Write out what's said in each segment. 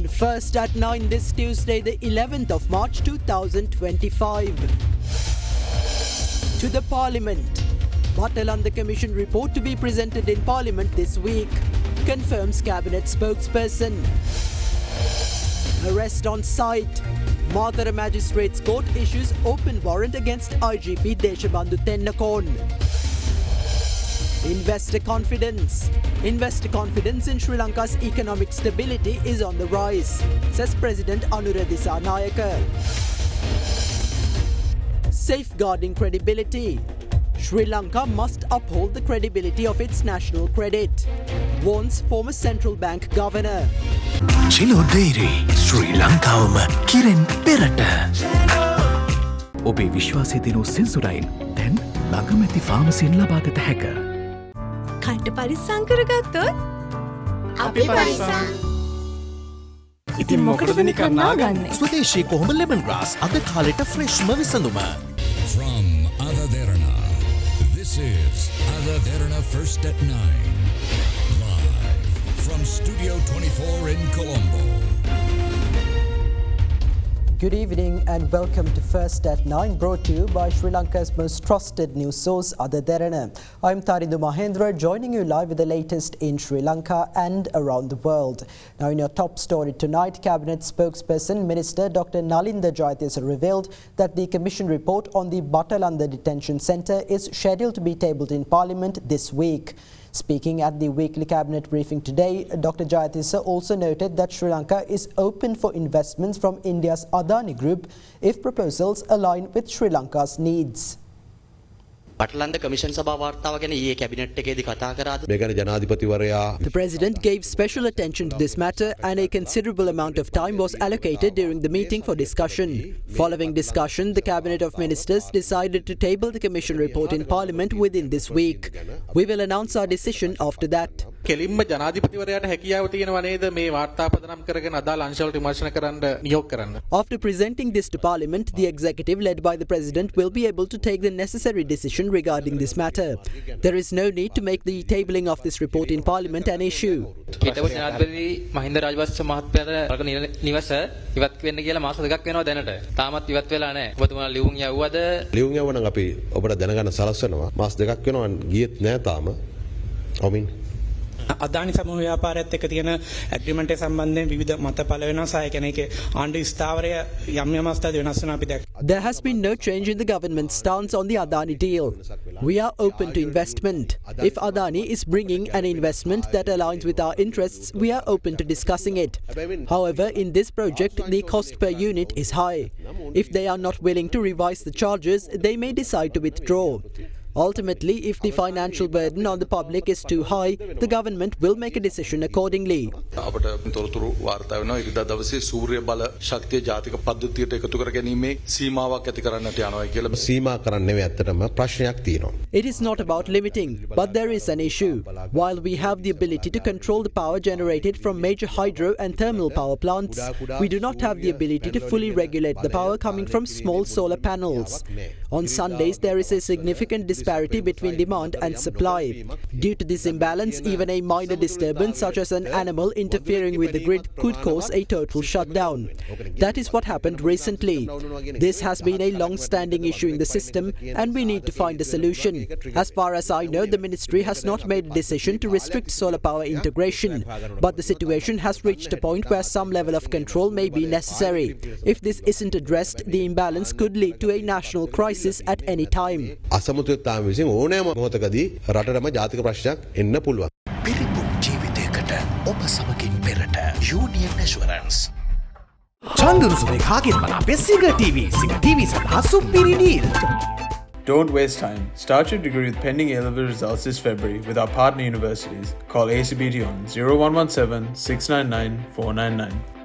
On First at 9 this Tuesday, the 11th of March 2025. To the Parliament. Lanka Commission report to be presented in Parliament this week, confirms Cabinet spokesperson. Arrest on site. Mathura Magistrates Court issues open warrant against IGP Deshabandhu Tennakon. Investor confidence. Investor confidence in Sri Lanka's economic stability is on the rise, says President Anura Dissanayaka. Safeguarding credibility. Sri Lanka must uphold the credibility of its national credit, warns former central bank governor. Chilo Dairy, Sri Lankawama Kiren Perata. Obe Vishwasi Dino Sensodyne, then Langamati Pharmacy in Labagata Hacker. Kanta Parisang karagattොත් අපි පරිස්සම්. ඉතින් මොකටද නිකන් නාගන්නේ? ස්වදේශී කොහොඹ lemon grass අද කාලෙට ෆ්‍රෙෂ්ම විසඳුම. From Derana, this is Derana First at 9. Live from Studio 24 in Colombo. Good evening and welcome to First at 9, brought to you by Sri Lanka's most trusted news source, Derana. I'm Tarindu Mahendra, joining you live with the latest in Sri Lanka and around the world. Now, in your top story tonight, Cabinet spokesperson Minister Dr. Nalinda Jayatissa revealed that the Commission report on the Batalanda Detention Centre is scheduled to be tabled in Parliament this week. Speaking at the weekly cabinet briefing today, Dr. Jayatissa also noted that Sri Lanka is open for investments from India's Adani Group if proposals align with Sri Lanka's needs. Batalanda Commission Sabha වාර්තාව ගැන ඊයේ cabinet එකේදී කතා කරාද? මේකනේ ජනාධිපතිවරයා. The President gave special attention to this matter and a considerable amount of time was allocated during the meeting for discussion. Following discussion, the Cabinet of Ministers decided to table the Commission report in Parliament within this week. We will announce our decision after that. කෙලින්ම ජනාධිපතිවරයාට හැකියාව තියෙනවා නේද මේ වාර්තා පදනම් කරගෙන අදාළ අංශවලට විමර්ශන කරන්න නියෝග කරන්න. After presenting this to Parliament, the executive led by the President will be able to take the necessary decision regarding this matter. There is no need to make the tabling of this report in Parliament an issue. හිටපු ජනාධිපති මහින්ද රාජපක්ෂ මහත්මයාට නිවස ඉවත් වෙන්න කියලා මාස දෙකක් වෙනවා දැනට. තාමත් ඉවත් වෙලා නැහැ. ඔබතුමාලා ලියුම් යවුවද? ලියුම් යවුවා නම් අපි ඔබට දැනගන්න සලස්වනවා. මාස දෙකක් වෙනවා ගියෙත් නැහැ තාම. ඔමින් අදානි සමූහ ව්‍යාපාරයත් එක්ක තියෙන ඇග්‍රීමන්ට් එක සම්බන්ධයෙන් විවිධ මත පළ වෙනවා සහ ඒ කියන්නේ ඒකේ ආණ්ඩු ස්ථාවරය යම් යම් අවස්ථාවලදී වෙනස් වෙනවා අපි දැක්කා. There has been no change in the government's stance on the Adani deal. We are open to investment. If Adani is bringing an investment that aligns with our interests, we are open to discussing it. However, in this project, the cost per unit is high. If they are not willing to revise the charges, they may decide to withdraw. Ultimately, if the financial burden on the public is too high, the government will make a decision accordingly. අපට තොරතුරු වාර්තා වෙනවා ඉරිදා දවසේ සූර්ය බල ශක්තිය ජාතික පද්ධතියට එකතු කර ගැනීමේ සීමාවක් ඇති කරන්නට යනවා කියලා සීමා කරන්න නෙවෙයි ඇත්තටම ප්‍රශ්නයක් තියෙනවා. It is not about limiting, but there is an issue. While we have the ability to control the power generated from major hydro and thermal power plants, we do not have the ability to fully regulate the power coming from small solar panels. On Sundays, there is a significant disparity between demand and supply. Due to this imbalance, even a minor disturbance such as an animal interfering with the grid could cause a total shutdown. That is what happened recently. This has been a long-standing issue in the system and we need to find a solution. As far as I know, the ministry has not made a decision to restrict solar power integration, but the situation has reached a point where some level of control may be necessary. If this isn't addressed, the imbalance could lead to a national crisis at any time. අසමතුලිතතාවය විසින් ඕනෑම මොහොතකදී රටටම ජාතික ප්‍රශ්නයක් එන්න පුළුවන්. පිරිපුන් ජීවිතයකට ඔබ සමගින් පෙරට Union Assurance. චන්දුරුසුමේ කාගෙන් මනාපේ සිග TV සඳහා සුපිරි deal. Don't waste time. Start your degree with pending A-level results this February with our partner universities. Call ACBT on 0117 699 499.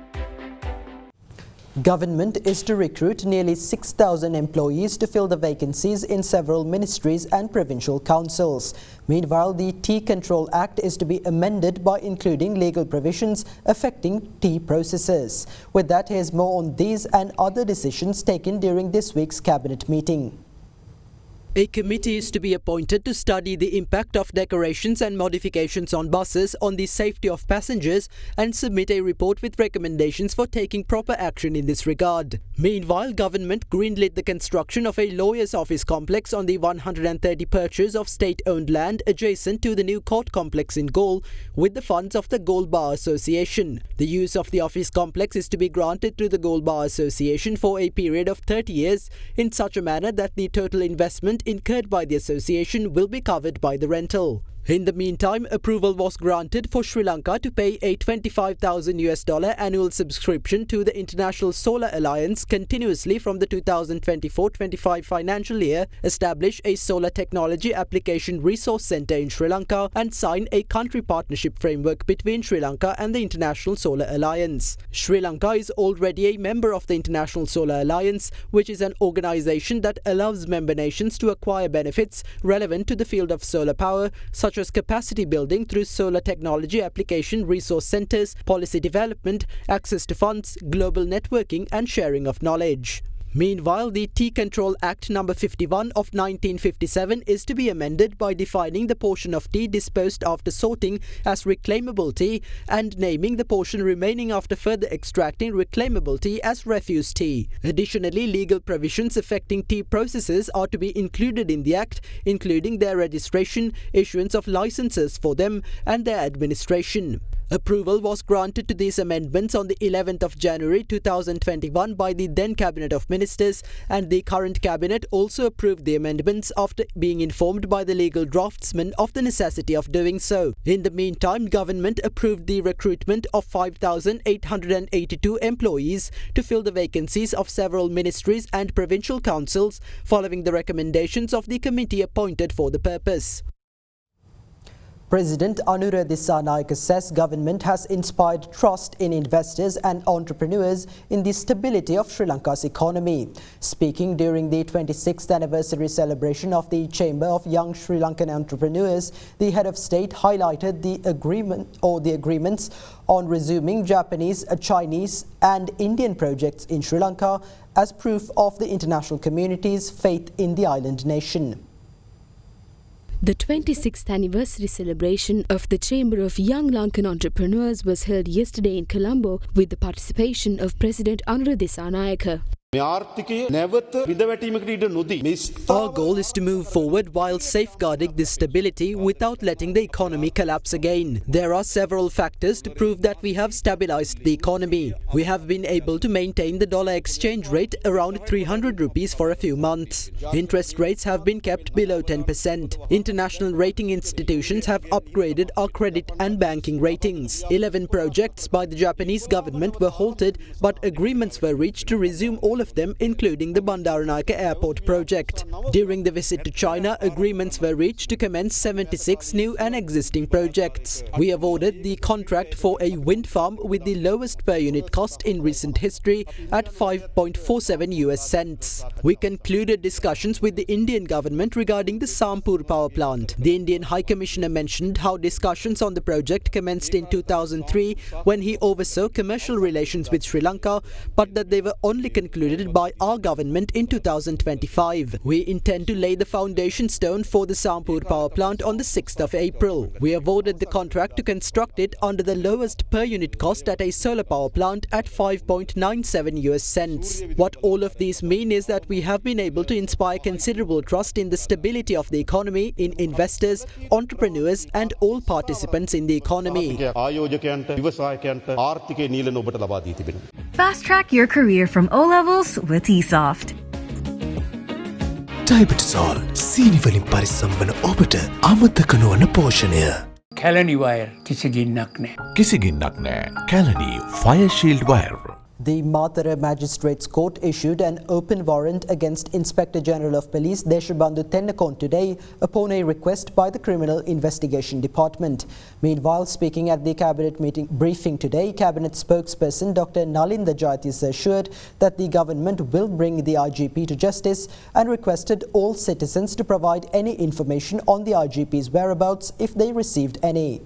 Government is to recruit nearly 6,000 employees to fill the vacancies in several ministries and provincial councils. Meanwhile, the Tea Control Act is to be amended by including legal provisions affecting tea processes. With that, here's more on these and other decisions taken during this week's cabinet meeting. A committee is to be appointed to study the impact of decorations and modifications on buses on the safety of passengers and submit a report with recommendations for taking proper action in this regard. Meanwhile, government greenlit the construction of a lawyer's office complex on the 130 purchase of state-owned land adjacent to the new court complex in Galle with the funds of the Galle Bar Association. The use of the office complex is to be granted to the Galle Bar Association for a period of 30 years in such a manner that the total investment incurred by the association will be covered by the rental. In the meantime, approval was granted for Sri Lanka to pay a $25,000 annual subscription to the International Solar Alliance continuously from the 2024-25 financial year, establish a solar technology application resource center in Sri Lanka, and sign a country partnership framework between Sri Lanka and the International Solar Alliance. Sri Lanka is already a member of the International Solar Alliance, which is an organization that allows member nations to acquire benefits relevant to the field of solar power, such as capacity building through solar technology application resource centers, policy development, access to funds, global networking and sharing of knowledge. Meanwhile, the Tea Control Act No. 51 of 1957 is to be amended by defining the portion of tea disposed after sorting as reclaimable tea and naming the portion remaining after further extracting reclaimable tea as refuse tea. Additionally, legal provisions affecting tea processes are to be included in the Act, including their registration, issuance of licenses for them, and their administration. Approval was granted to these amendments on the 11th of January 2021 by the then Cabinet of Ministers, and the current Cabinet also approved the amendments after being informed by the legal draftsman of the necessity of doing so. In the meantime, government approved the recruitment of 5,882 employees to fill the vacancies of several ministries and provincial councils following the recommendations of the committee appointed for the purpose. President Anura Dissanayake says government has inspired trust in investors and entrepreneurs in the stability of Sri Lanka's economy. Speaking during the 26th anniversary celebration of the Chamber of Young Sri Lankan Entrepreneurs, the head of state highlighted the agreements on resuming Japanese, Chinese and Indian projects in Sri Lanka as proof of the international community's faith in the island nation. The 26th anniversary celebration of the Chamber of Young Lankan Entrepreneurs was held yesterday in Colombo with the participation of President Anura Dissanayake. Our goal is to move forward while safeguarding this stability without letting the economy collapse again. There are several factors to prove that we have stabilized the economy. We have been able to maintain the dollar exchange rate around 300 rupees for a few months. Interest rates have been kept below 10%. International rating institutions have upgraded our credit and banking ratings. 11 projects by the Japanese government were halted, but agreements were reached to resume all of them, including the Bandaranaike Airport project. During the visit to China, agreements were reached to commence 76 new and existing projects. We awarded the contract for a wind farm with the lowest per unit cost in recent history at 5.47 US cents. We concluded discussions with the Indian government regarding the Sampur power plant. The Indian High Commissioner mentioned how discussions on the project commenced in 2003 when he oversaw commercial relations with Sri Lanka, but that they were only concluded by our government in 2025. We intend to lay the foundation stone for the Sampur power plant on the 6th of April. We awarded the contract to construct it under the lowest per unit cost at a solar power plant at 5.97 US cents. What all of these mean is that we have been able to inspire considerable trust in the stability of the economy, in investors, entrepreneurs and all participants in the economy. Fast track your career from O-levels with eSoft. ඩයබටිසෝල් සීනිවලින් පරිස්සම්වන ඔබට අමතක නොවන පෝෂණය. Kelani wire කිසිගින්නක් නෑ. කිසිගින්නක් නෑ. Kelani fire shield wire. The Matara Magistrates Court issued an open warrant against Inspector General of Police Deshabandhu Tennakon today upon a request by the Criminal Investigation Department. Meanwhile, speaking at the Cabinet meeting briefing today, Cabinet spokesperson Dr. Nalinda Jayatissa assured that the government will bring the IGP to justice and requested all citizens to provide any information on the IGP's whereabouts if they received any.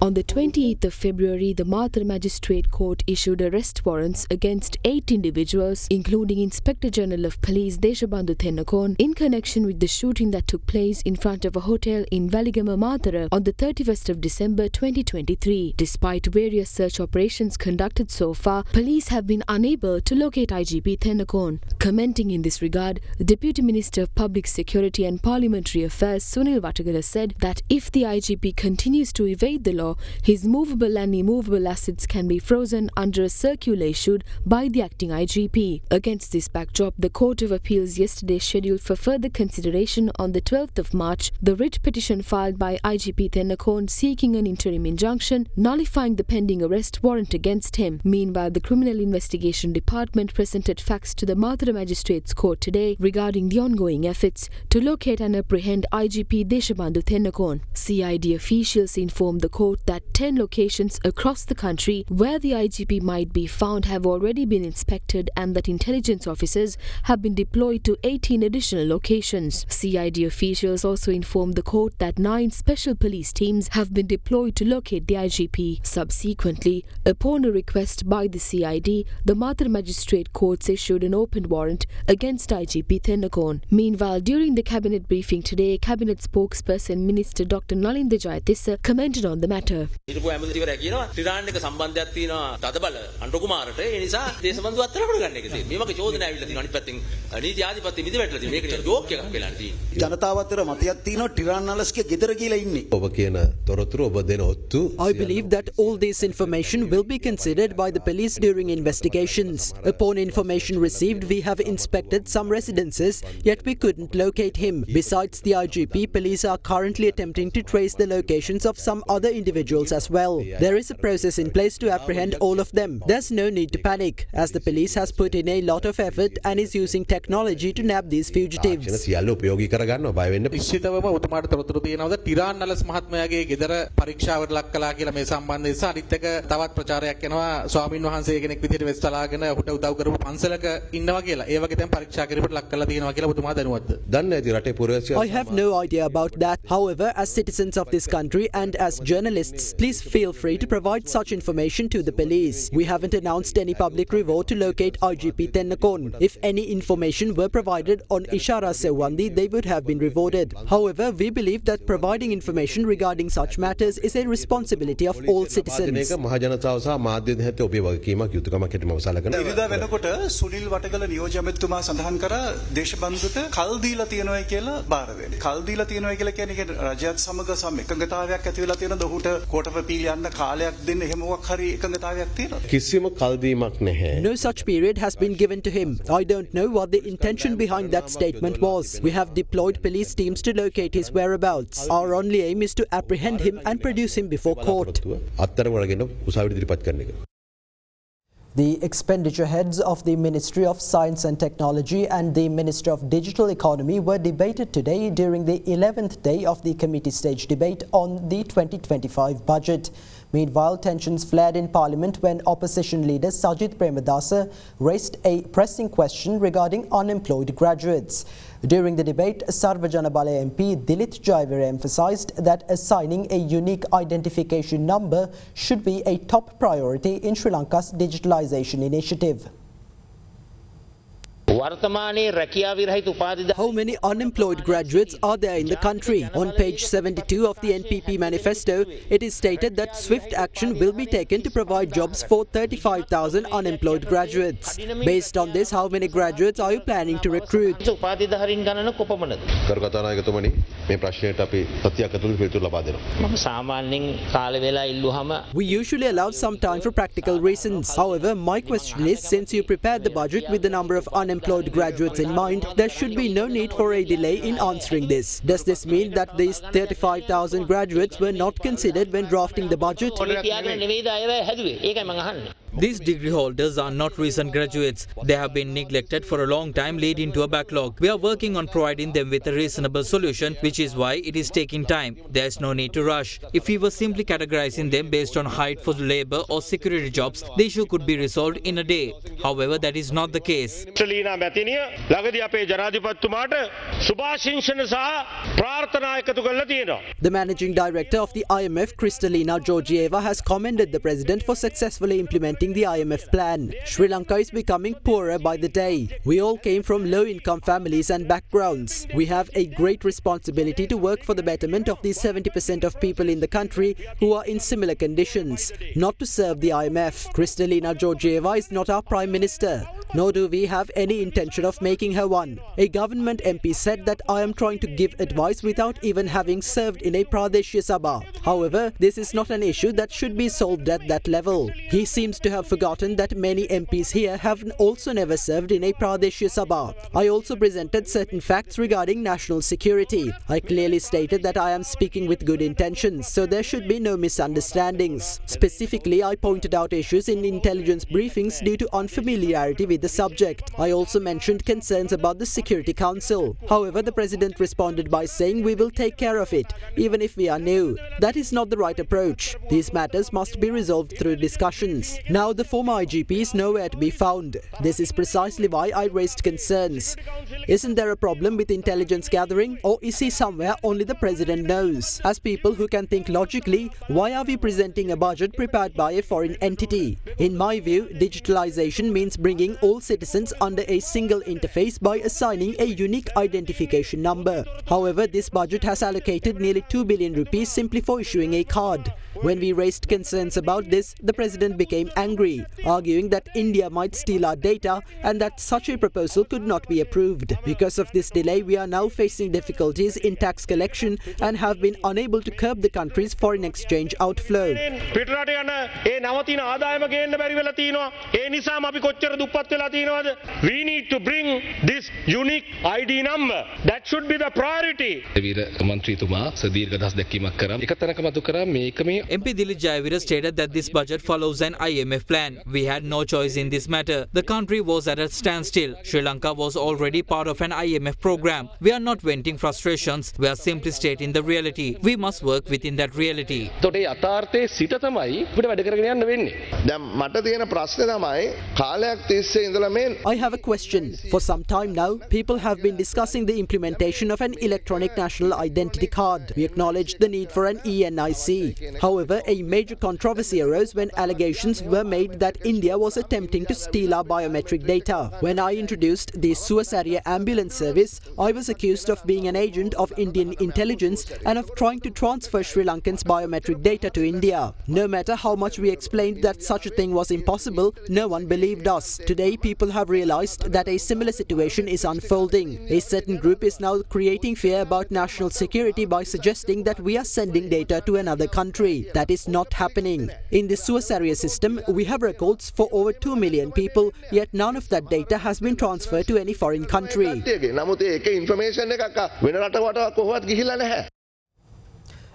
On the 28th of February, the Mathura Magistrate Court issued arrest warrants against 8 individuals, including Inspector General of Police Deshabandhu Tennakon, in connection with the shooting that took place in front of a hotel in Valigama, Mathura on the 31st of December 2023. Despite various search operations conducted so far, police have been unable to locate IGP Tennakon. Commenting in this regard, the Deputy Minister of Public Security and Parliamentary Affairs Sunil Watagala said that if the IGP continues to evade the law, his movable and immovable assets can be frozen under a circular issued by the acting IGP. Against this backdrop, the Court of Appeals yesterday scheduled for further consideration on the 12th of March the writ petition filed by IGP Tennakon seeking an interim injunction nullifying the pending arrest warrant against him. Meanwhile, the Criminal Investigation Department presented facts to the Mathura Magistrates Court today regarding the ongoing efforts to locate and apprehend IGP Deshabandhu Tennakon. CID officials informed the court that 10 locations across the country where the IGP might be found have already been inspected and that intelligence officers have been deployed to 18 additional locations. CID officials also informed the court that 9 special police teams have been deployed to locate the IGP. Subsequently, upon a request by the CID, the Mathura Magistrate Courts issued an open warrant against IGP Tennakon. Meanwhile, during the cabinet briefing today, Cabinet spokesperson Minister Dr. Nalinda Jayatissa commented on the matter. හිටපු ඇමතිවරයා කියනවා ටිරාන් එක සම්බන්ධයක් තියෙනවා තදබල අනුර කුමාරට ඒ නිසා දේශබන්දු අත්තරකට ගන්න එක තියෙනවා. මේ වගේ චෝදනා ඇවිල්ලා තියෙනවා අනිත් පැත්තෙන් නීති ආධිපත්‍ය මිදි වැටලා තියෙනවා. මේක ජෝක් එකක් වෙලා තියෙනවා. ජනතාව අතර මතයක් තියෙනවා ටිරාන් නලස්ගේ ගෙදර කියලා ඉන්නේ. ඔබ කියන තොරතුරු ඔබ දෙන ඔත්තු I believe that all this information will be considered by the police during investigations. Upon information received, we have inspected some residences, yet we couldn't locate him. Besides the IGP, police are currently attempting to trace the locations of some other individuals as well. There is a process in place to apprehend all of them. There's no need to panic, as the police has put in a lot of effort and is using technology to nab these fugitives. නිශ්චිතවම ඔබතුමාට තොරතුරු තියෙනවද ටිරාන් නලස් මහත්මයාගේ ගෙදර පරීක්ෂාවට ලක් කළා කියලා මේ සම්බන්ධ නිසා අනිත් එක තවත් ප්‍රචාරයක් යනවා ස්වාමින් වහන්සේ කෙනෙක් විදිහට වෙස්තලාගෙන ඔහුට උදව් කරපු පන්සලක ඉන්නවා කියලා. ඒ වගේ දැන් පරීක්ෂා කිරීමට ලක් කරලා තියෙනවා කියලා ඔබතුමා දැනුවත්ද? I have no idea about that. However, as citizens of this country and as journalists, please feel free to provide such information to the police. We haven't announced any public reward to locate IGP Tennakon. If any information were provided on Ishara Sewandi, they would have been rewarded. However, we believe that providing information regarding such matters is a responsibility of all citizens. ඉරිදා වෙනකොට සුනිල් වටගල නියෝජ්‍ය අමාත්‍යතුමා සඳහන් කරා දේශබන්දුට කල් දීලා තියෙනවා කියලා බාර දෙන්න. කල් දීලා තියෙනවා කියලා කියන්නේ රජයත් සමග සම එකඟතාවයක් ඇති වෙලා තියෙනද ඔහුට court of appeal යන්න කාලයක් දෙන්න එහෙම මොකක් හරි එකඟතාවයක් තියෙනවද? කිසිම කල් දීමක් නැහැ. No such period has been given to him. I don't know what the intention behind that statement was. We have deployed police teams to locate his whereabouts. Our only aim is to apprehend him and produce him before court. The expenditure heads of the Ministry of Science and Technology and the Minister of Digital Economy were debated today during the 11th day of the committee stage debate on the 2025 budget. Meanwhile, tensions flared in Parliament when opposition leader Sajith Premadasa raised a pressing question regarding unemployed graduates. During the debate, Sarvajana Bala MP Dilith Jayavira emphasised that assigning a unique identification number should be a top priority in Sri Lanka's digitalisation initiative. How many unemployed graduates are there in the country? On page 72 of the NPP manifesto, it is stated that swift action will be taken to provide jobs for 35,000 unemployed graduates. Based on this, how many graduates are you planning to recruit? We usually allow some time for practical reasons. However, my question is, since you prepared the budget with the number of unemployed graduates in mind, there should be no need for a delay in answering this. Does this mean that these 35,000 graduates were not considered when drafting the budget? These degree holders are not recent graduates. They have been neglected for a long time, leading to a backlog. We are working on providing them with a reasonable solution, which is why it is taking time. There is no need to rush. If we were simply categorizing them based on height for labor or security jobs, the issue could be resolved in a day. However, that is not the case. The managing director of the IMF, Kristalina Georgieva, has commended the president for successfully implementing the IMF plan. Sri Lanka is becoming poorer by the day. We all came from low-income families and backgrounds. We have a great responsibility to work for the betterment of the 70% of people in the country who are in similar conditions, not to serve the IMF. Kristalina Georgieva is not our Prime Minister, nor do we have any intention of making her one. A government MP said that I am trying to give advice without even having served in a Pradeshya Sabha. However, this is not an issue that should be solved at that level. He seems to have forgotten that many MPs here have also never served in a Pradeshya Sabha. I also presented certain facts regarding national security. I clearly stated that I am speaking with good intentions, so there should be no misunderstandings. Specifically, I pointed out issues in intelligence briefings due to unfamiliarity with the subject. I also mentioned concerns about the Security Council. However, the president responded by saying we will take care of it, even if we are new. That is not the right approach. These matters must be resolved through discussions. Now the former IGP is nowhere to be found. This is precisely why I raised concerns. Isn't there a problem with intelligence gathering, or is he somewhere only the president knows? As people who can think logically, why are we presenting a budget prepared by a foreign entity? In my view, digitalization means bringing all citizens under a single interface by assigning a unique identification number. However, this budget has allocated nearly 2 billion rupees simply for issuing a card. When we raised concerns about this, the president became angry, arguing that India might steal our data and that such a proposal could not be approved. Because of this delay, we are now facing difficulties in tax collection and have been unable to curb the country's foreign exchange outflow. We need to bring this unique ID number. That should be the priority. MP Dilip Jayavira stated that this budget follows an IMF plan. We had no choice in this matter. The country was at a standstill. Sri Lanka was already part of an IMF program. We are not venting frustrations. We are simply stating the reality. We must work within that reality. I have a question. For some time now, people have been discussing the implementation of an electronic national identity card. We acknowledged the need for an ENIC. However, a major controversy arose when allegations were made that India was attempting to steal our biometric data. When I introduced the Suasariya ambulance service, I was accused of being an agent of Indian intelligence and of trying to transfer Sri Lankans' biometric data to India. No matter how much we explained that such a thing was impossible, no one believed us. Today, people have realized that a similar situation is unfolding. A certain group is now creating fear about national security by suggesting that we are sending data to another country. That is not happening. In the Suasariya system, we have records for over 2 million people, yet none of that data has been transferred to any foreign country.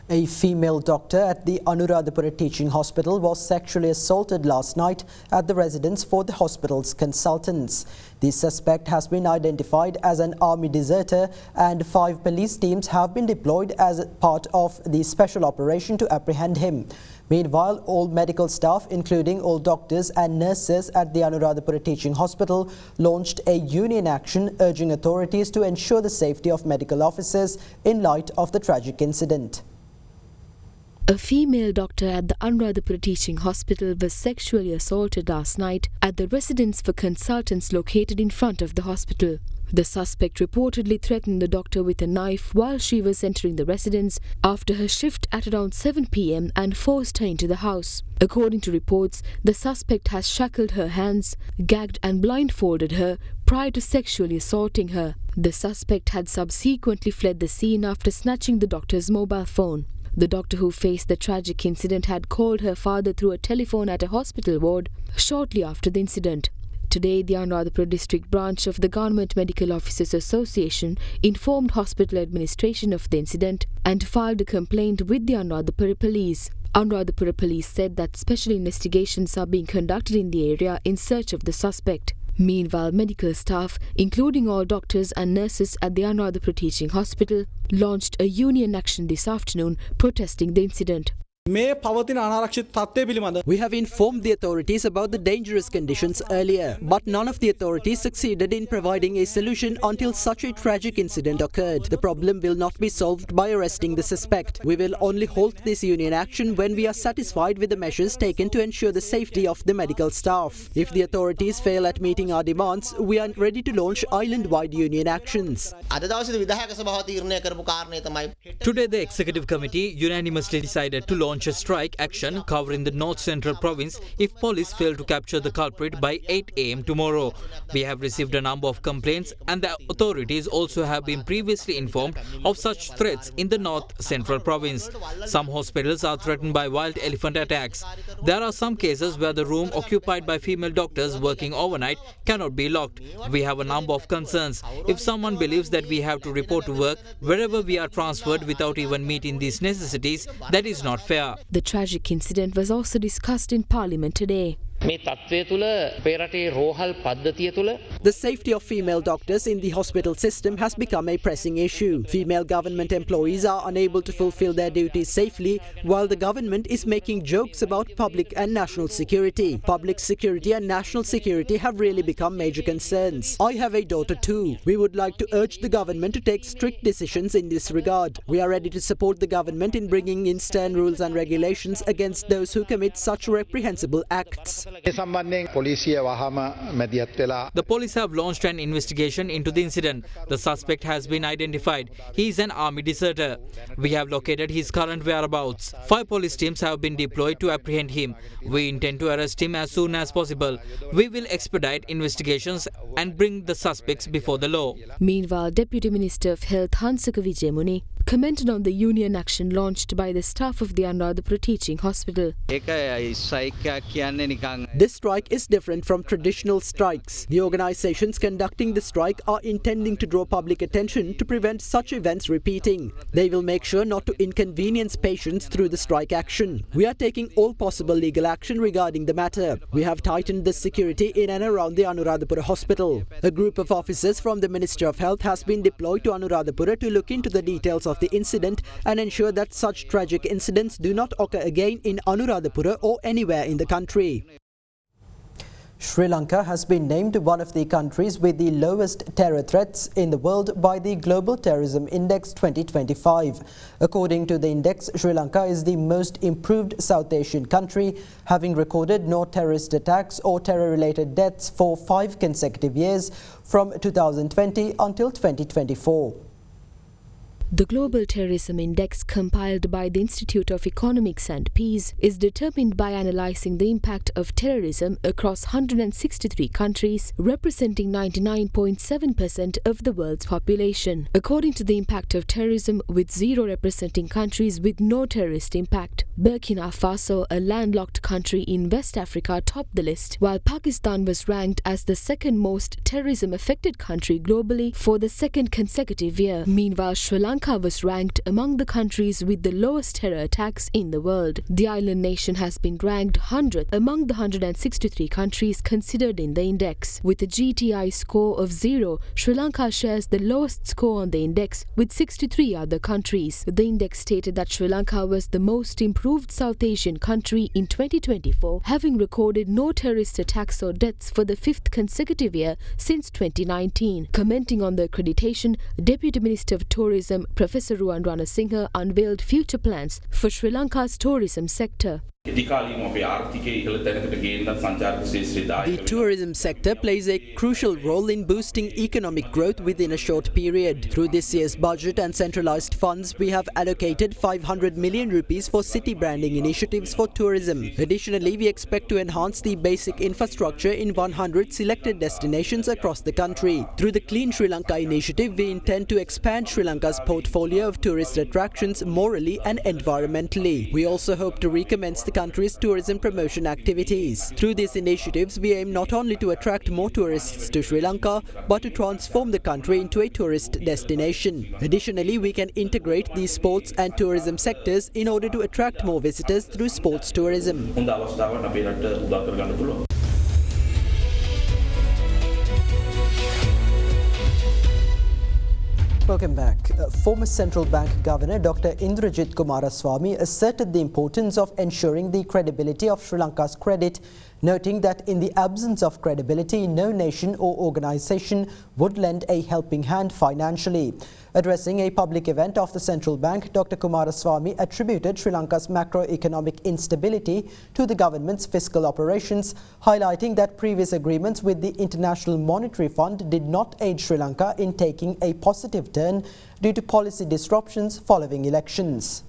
A female doctor at the Anuradhapura Teaching Hospital was sexually assaulted last night at the residence for the hospital's consultants. The suspect has been identified as an army deserter and 5 police teams have been deployed as part of the special operation to apprehend him. Meanwhile, all medical staff, including all doctors and nurses at the Anuradhapura Teaching Hospital, launched a union action urging authorities to ensure the safety of medical officers in light of the tragic incident. A female doctor at the Anuradhapura Teaching Hospital was sexually assaulted last night at the residence for consultants located in front of the hospital. The suspect reportedly threatened the doctor with a knife while she was entering the residence after her shift at around 7 p.m. and forced her into the house. According to reports, the suspect has shackled her hands, gagged and blindfolded her prior to sexually assaulting her. The suspect had subsequently fled the scene after snatching the doctor's mobile phone. The doctor who faced the tragic incident had called her father through a telephone at a hospital ward shortly after the incident. Today, the Anuradhapura district branch of the Government Medical Officers Association informed hospital administration of the incident and filed a complaint with the Anuradhapura police. Anuradhapura police said that special investigations are being conducted in the area in search of the suspect. Meanwhile, medical staff, including all doctors and nurses at the Anuradhapura Teaching Hospital, launched a union action this afternoon protesting the incident. We have informed the authorities about the dangerous conditions earlier, but none of the authorities succeeded in providing a solution until such a tragic incident occurred. The problem will not be solved by arresting the suspect. We will only halt this union action when we are satisfied with the measures taken to ensure the safety of the medical staff. If the authorities fail at meeting our demands, we are ready to launch island-wide union actions. Today, the Executive Committee unanimously decided to launch a strike action covering the North Central Province if police fail to capture the culprit by 8 am tomorrow. We have received a number of complaints and the authorities also have been previously informed of such threats in the North Central Province. Some hospitals are threatened by wild elephant attacks. There are some cases where the room occupied by female doctors working overnight cannot be locked. We have a number of concerns. If someone believes that we have to report to work wherever we are transferred without even meeting these necessities, that is not fair. The tragic incident was also discussed in Parliament today. The safety of female doctors in the hospital system has become a pressing issue. Female government employees are unable to fulfill their duties safely, while the government is making jokes about public and national security. Public security and national security have really become major concerns. I have a daughter too. We would like to urge the government to take strict decisions in this regard. We are ready to support the government in bringing in stern rules and regulations against those who commit such reprehensible acts. The police have launched an investigation into the incident. The suspect has been identified. He is an army deserter. We have located his current whereabouts. 5 police teams have been deployed to apprehend him. We intend to arrest him as soon as possible. We will expedite investigations and bring the suspects before the law. Meanwhile, Deputy Minister of Health Hansaka Wijayamuni commented on the union action launched by the staff of the Anuradhapura Teaching Hospital. This strike is different from traditional strikes. The organizations conducting the strike are intending to draw public attention to prevent such events repeating. They will make sure not to inconvenience patients through the strike action. We are taking all possible legal action regarding the matter. We have tightened the security in and around the Anuradhapura hospital. A group of officers from the Ministry of Health has been deployed to Anuradhapura to look into the details of the incident and ensure that such tragic incidents do not occur again in Anuradhapura or anywhere in the country. Sri Lanka has been named one of the countries with the lowest terror threats in the world by the Global Terrorism Index 2025. According to the index, Sri Lanka is the most improved South Asian country, having recorded no terrorist attacks or terror-related deaths for 5 consecutive years from 2020 until 2024. The Global Terrorism Index, compiled by the Institute of Economics and Peace, is determined by analyzing the impact of terrorism across 163 countries, representing 99.7% of the world's population. According to the impact of terrorism, with 0 representing countries with no terrorist impact, Burkina Faso, a landlocked country in West Africa, topped the list, while Pakistan was ranked as the second most terrorism-affected country globally for the 2nd consecutive year. Meanwhile, Sri Lanka was ranked among the countries with the lowest terror attacks in the world. The island nation has been ranked 100th among the 163 countries considered in the index. With a GTI score of 0, Sri Lanka shares the lowest score on the index with 63 other countries. The index stated that Sri Lanka was the most improved South Asian country in 2024, having recorded no terrorist attacks or deaths for the 5th consecutive year since 2019. Commenting on the accreditation, Deputy Minister of Tourism Professor Ruwan Ranasinghe unveiled future plans for Sri Lanka's tourism sector. The tourism sector plays a crucial role in boosting economic growth within a short period. Through this year's budget and centralized funds, we have allocated 500 million rupees for city branding initiatives for tourism. Additionally, we expect to enhance the basic infrastructure in 100 selected destinations across the country. Through the Clean Sri Lanka initiative, we intend to expand Sri Lanka's portfolio of tourist attractions morally and environmentally. We also hope to recommence the country's tourism promotion activities. Through these initiatives, we aim not only to attract more tourists to Sri Lanka, but to transform the country into a tourist destination. Additionally, we can integrate these sports and tourism sectors in order to attract more visitors through sports tourism. Welcome back. Former Central Bank Governor Dr. Indrajit Kumaraswamy asserted the importance of ensuring the credibility of Sri Lanka's credit, noting that in the absence of credibility, no nation or organisation would lend a helping hand financially. Addressing a public event of the central bank, Dr. Kumaraswamy attributed Sri Lanka's macroeconomic instability to the government's fiscal operations, highlighting that previous agreements with the International Monetary Fund did not aid Sri Lanka in taking a positive turn due to policy disruptions following elections.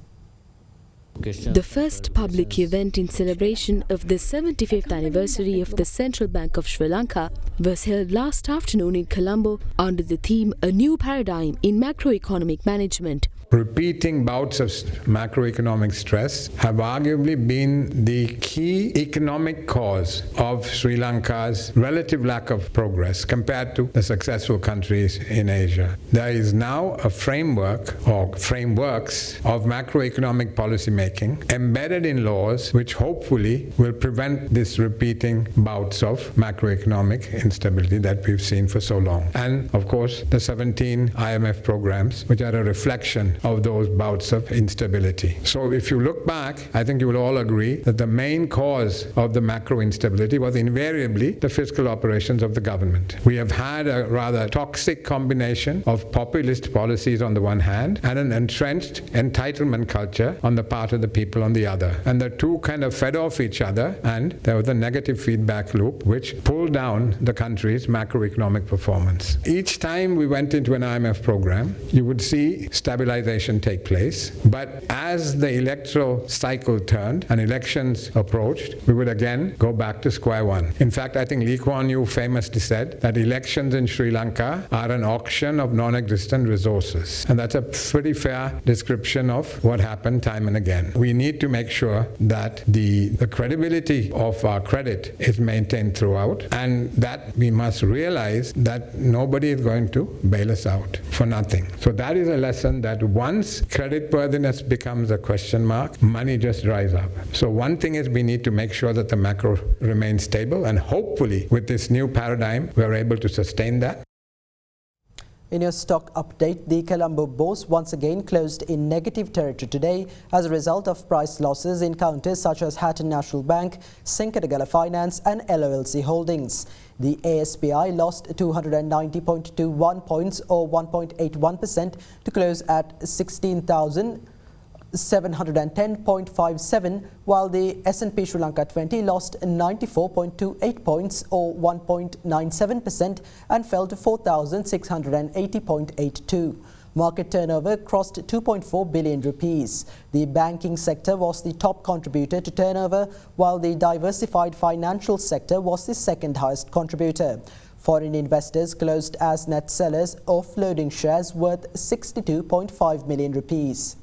The first public event in celebration of the 75th anniversary of the Central Bank of Sri Lanka was held last afternoon in Colombo under the theme A New Paradigm in Macroeconomic Management. Repeating bouts of macroeconomic stress have arguably been the key economic cause of Sri Lanka's relative lack of progress compared to the successful countries in Asia. There is now a framework or frameworks of macroeconomic policy making embedded in laws which hopefully will prevent this repeating bouts of macroeconomic instability that we've seen for so long. And of course, the 17 IMF programs, which are a reflection of those bouts of instability. So if you look back, I think you will all agree that the main cause of the macro instability was invariably the fiscal operations of the government. We have had a rather toxic combination of populist policies on the one hand and an entrenched entitlement culture on the part of the people on the other. And the two kind of fed off each other, and there was a negative feedback loop which pulled down the country's macroeconomic performance. Each time we went into an IMF program, you would see stabilization take place, but as the electoral cycle turned and elections approached, we would again go back to square one. In fact, I think Lee Kuan Yew famously said that elections in Sri Lanka are an auction of non-existent resources, and that's a pretty fair description of what happened time and again. We need to make sure that the credibility of our credit is maintained throughout, and that we must realize that nobody is going to bail us out for nothing. So that is a lesson that once creditworthiness becomes a question mark, money just dries up. So one thing is we need to make sure that the macro remains stable, and hopefully with this new paradigm we are able to sustain that. In your stock update, the Colombo Bourse once again closed in negative territory today as a result of price losses in counters such as Hatton National Bank, Sinkadagala Finance and LOLC Holdings. The ASPI lost 290.21 points or 1.81% to close at 16,710.57, while the S&P Sri Lanka 20 lost 94.28 points or 1.97% and fell to 4,680.82. Market turnover crossed 2.4 billion rupees. The banking sector was the top contributor to turnover, while the diversified financial sector was the second highest contributor. Foreign investors closed as net sellers, offloading shares worth 62.5 million rupees.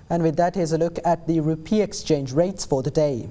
And with that, here's a look at the rupee exchange rates for the day.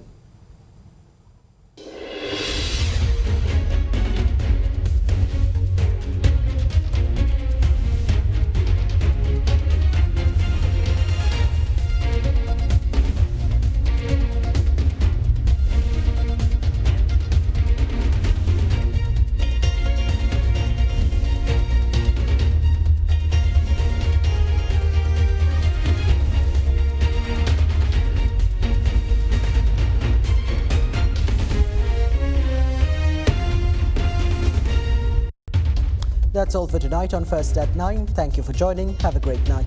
That's all for tonight on First at 9. Thank you for joining. Have a great night.